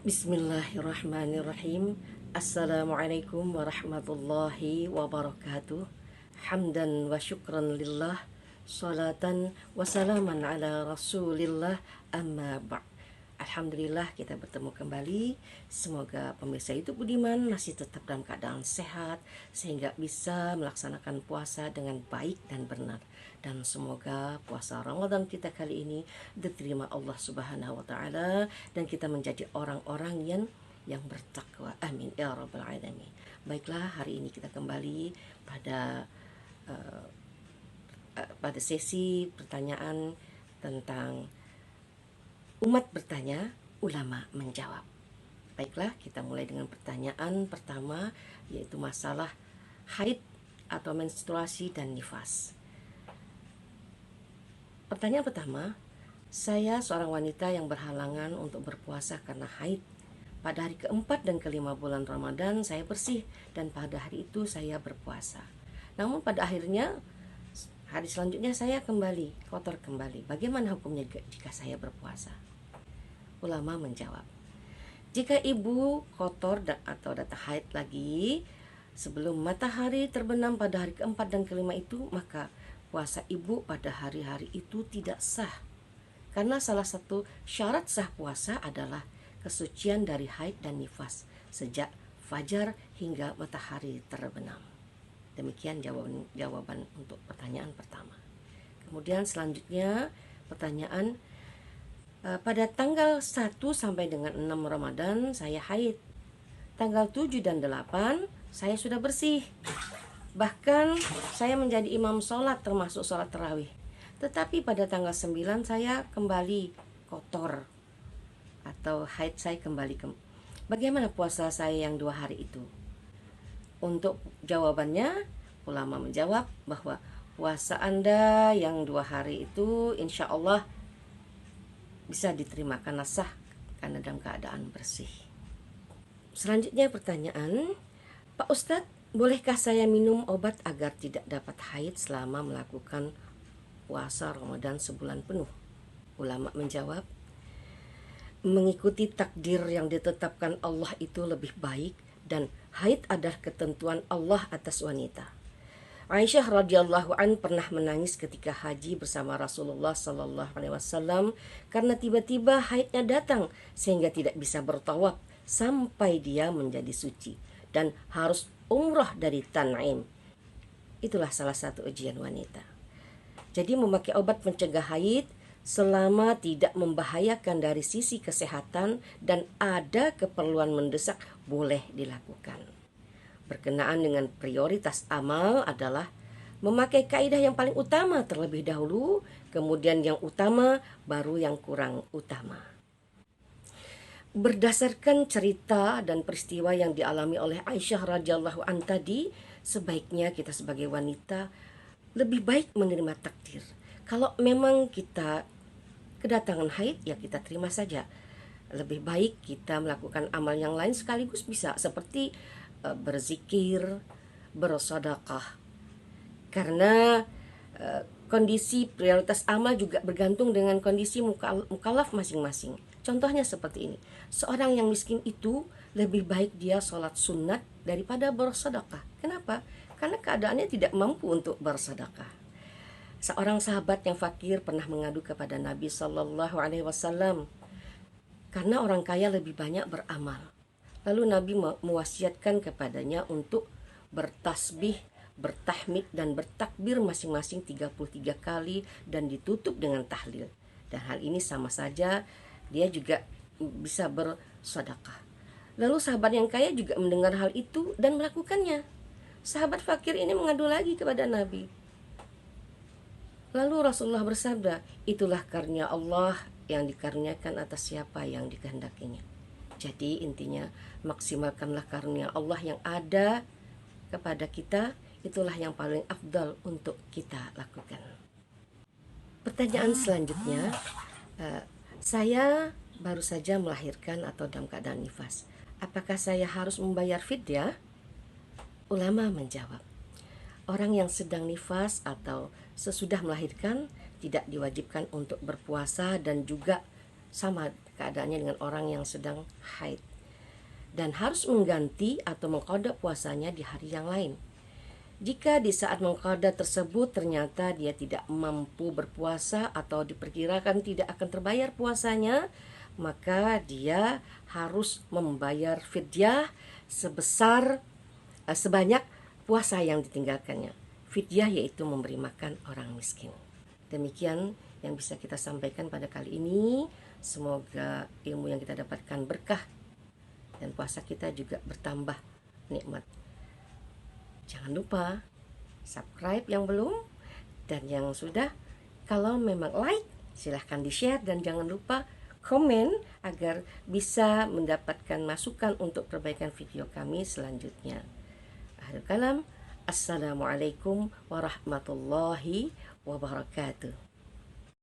Bismillahirrahmanirrahim. Assalamualaikum warahmatullahi wabarakatuh. Hamdan wa syukran lillah. Salatan wa salaman ala rasulillah. Amma ba'. Alhamdulillah kita bertemu kembali. Semoga pemirsa YouTube Budiman masih tetap dalam keadaan sehat sehingga bisa melaksanakan puasa dengan baik dan benar. Dan semoga puasa Ramadan kita kali ini diterima Allah Subhanahu wa taala dan kita menjadi orang-orang yang bertakwa. Amin ya rabbal alamin. Baiklah, hari ini kita kembali pada pada sesi pertanyaan tentang umat bertanya, ulama menjawab. Baiklah, kita mulai dengan pertanyaan pertama, yaitu masalah haid atau menstruasi dan nifas. Pertanyaan pertama, saya seorang wanita yang berhalangan untuk berpuasa karena haid. Pada hari keempat dan kelima bulan Ramadan saya bersih dan pada hari itu saya berpuasa. Namun pada akhirnya hari selanjutnya saya kembali kotor kembali. Bagaimana hukumnya jika saya berpuasa? Ulama menjawab, jika ibu kotor atau datang haid lagi sebelum matahari terbenam pada hari keempat dan kelima itu, maka puasa ibu pada hari-hari itu tidak sah. Karena salah satu syarat sah puasa adalah kesucian dari haid dan nifas sejak fajar hingga matahari terbenam. Demikian jawaban untuk pertanyaan pertama. Kemudian selanjutnya pertanyaan, pada tanggal 1 sampai dengan 6 Ramadan saya haid. Tanggal 7 dan 8 saya sudah bersih. Bahkan saya menjadi imam sholat termasuk sholat tarawih. Tetapi pada tanggal 9 saya kembali kotor atau haid saya kembali Bagaimana puasa saya yang 2 hari itu? Untuk jawabannya, ulama menjawab bahwa puasa Anda yang 2 hari itu insya Allah bisa diterima karena sah, karena dalam keadaan bersih. Selanjutnya pertanyaan, Pak Ustadz, bolehkah saya minum obat agar tidak dapat haid selama melakukan puasa Ramadan sebulan penuh? Ulama menjawab, mengikuti takdir yang ditetapkan Allah itu lebih baik dan haid adalah ketentuan Allah atas wanita. Aisyah radhiyallahu an pernah menangis ketika haji bersama Rasulullah sallallahu alaihi wasallam karena tiba-tiba haidnya datang sehingga tidak bisa bertawaf sampai dia menjadi suci dan harus umrah dari Tan'im. Itulah salah satu ujian wanita. Jadi memakai obat pencegah haid selama tidak membahayakan dari sisi kesehatan dan ada keperluan mendesak boleh dilakukan. Berkenaan dengan prioritas amal adalah memakai kaidah yang paling utama terlebih dahulu, kemudian yang utama, baru yang kurang utama. Berdasarkan cerita dan peristiwa yang dialami oleh Aisyah radhiyallahu an tadi, sebaiknya kita sebagai wanita lebih baik menerima takdir. Kalau memang kita kedatangan haid, ya kita terima saja. Lebih baik kita melakukan amal yang lain sekaligus bisa, seperti berzikir, bersedekah. Karena kondisi prioritas amal juga bergantung dengan kondisi mukallaf masing-masing. Contohnya seperti ini, seorang yang miskin itu lebih baik dia sholat sunat daripada bersedekah. Kenapa? Karena keadaannya tidak mampu untuk bersedekah. Seorang sahabat yang fakir pernah mengadu kepada Nabi Shallallahu Alaihi Wasallam karena orang kaya lebih banyak beramal. Lalu Nabi mewasiatkan kepadanya untuk bertasbih, bertahmid dan bertakbir masing-masing 33 kali dan ditutup dengan tahlil. Dan hal ini sama saja dia juga bisa bersedekah. Lalu sahabat yang kaya juga mendengar hal itu dan melakukannya. Sahabat fakir ini mengadu lagi kepada Nabi. Lalu Rasulullah bersabda, itulah karunia Allah yang dikaruniakan atas siapa yang dikehendakinya. Jadi intinya maksimalkanlah karunia Allah yang ada kepada kita, itulah yang paling afdal untuk kita lakukan. Pertanyaan selanjutnya, saya baru saja melahirkan atau dalam keadaan nifas. Apakah saya harus membayar fidyah? Ulama menjawab, orang yang sedang nifas atau sesudah melahirkan tidak diwajibkan untuk berpuasa dan juga sama keadaannya dengan orang yang sedang haid, dan harus mengganti atau mengqada puasanya di hari yang lain. Jika di saat mengqada tersebut ternyata dia tidak mampu berpuasa atau diperkirakan tidak akan terbayar puasanya, maka dia harus membayar fidyah sebanyak puasa yang ditinggalkannya. Fidyah yaitu memberi makan orang miskin. Demikian yang bisa kita sampaikan pada kali ini. Semoga ilmu yang kita dapatkan berkah dan puasa kita juga bertambah nikmat. Jangan lupa subscribe yang belum, dan yang sudah, kalau memang like silahkan di-share, dan jangan lupa komen agar bisa mendapatkan masukan untuk perbaikan video kami selanjutnya. Akhirul kalam, assalamualaikum warahmatullahi wabarakatuh.